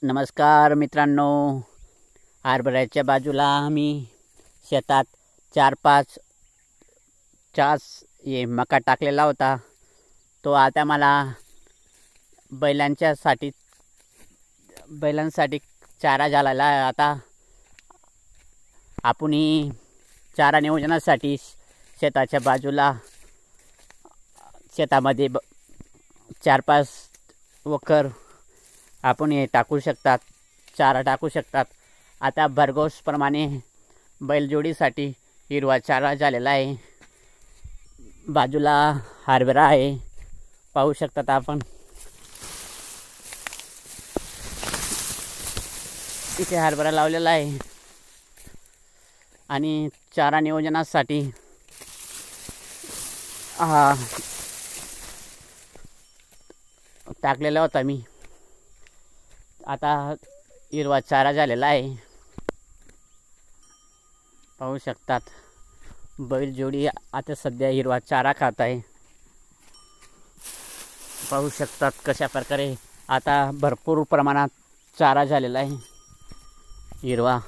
नमस्कार मित्रांनो, हरभऱ्याच्या बाजूला आम्ही शेतात 4-5 चास हे मका टाकलेला होता। तो आता मला बैलांसाठी चारा झालेला आहे। आता आपण चारा नियोजनासाठी शेताच्या बाजूला शेतामध्ये 4-5 वखर आपण हे टाकू शकतात, चारा टाकू शकतात। आता भरघोस प्रमाणे बैलजोडीसाठी हिरवा चारा झालेला आहे। बाजूला हरभरा आहे, पाहू शकतात आपण। इथे हरभरा लावलेला आहे आणि चारा नियोजनासाठी टाकलेला होता मी। आता हिरवा चारा झालेला आहे, पाहू शकतात। बैलजोडी आता सध्या हिरवा चारा खात आहे, पाहू शकतात कशा प्रकारे आता भरपूर प्रमाणात चारा झालेला आहे हिरवा।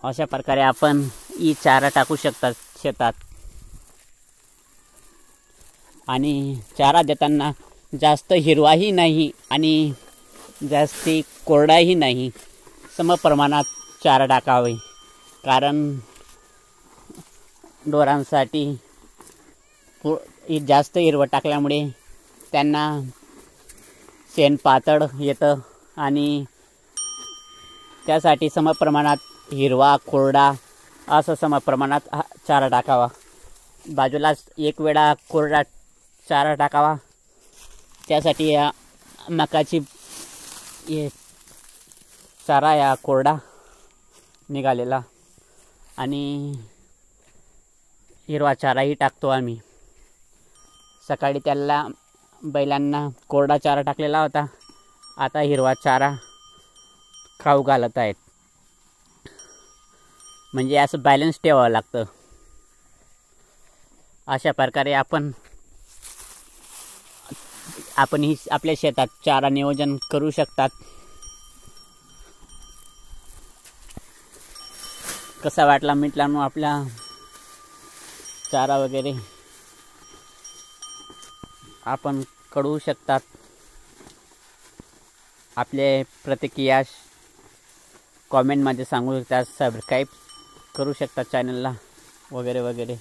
अशा प्रकारे आपण ही चारा टाकू शकतात शेतात। आणि चारा देताना जास्त हिरवाही नाही आणि जास्ती कोरडाही नाही, सम प्रमाणात चारा टाकावे। कारण ढोरांसाठी जास्त हिरवं टाकल्यामुळे त्यांना शेण पातळ येतं आणि त्यासाठी सम प्रमाणात हिरवा कोरडा असं सम प्रमाणात चारा टाकावा। बाजूलाच एक वेळा कोरडा चारा टाकावा। त्यासाठी या मकाची चारा या कोरडा निघालेला आणि हिरवा चाराही टाकतो आम्ही। सकाळी त्याला बैलांना कोरडा चारा टाकलेला होता, आता हिरवा चारा खाऊ घालत आहेत। म्हणजे असं बॅलन्स ठेवावं लागतं। अशा प्रकारे आपण ही आपल्या शेतात चारा नियोजन करू शकतात। कसा वाटला मित्रांनो आपला चारा वगैरे आपण कळवू शकतात। आपले प्रतिक्रिया कमेंटमध्ये सांगू शकतात, सबस्क्राईब करू शकतात चॅनलला वगैरे वगैरे।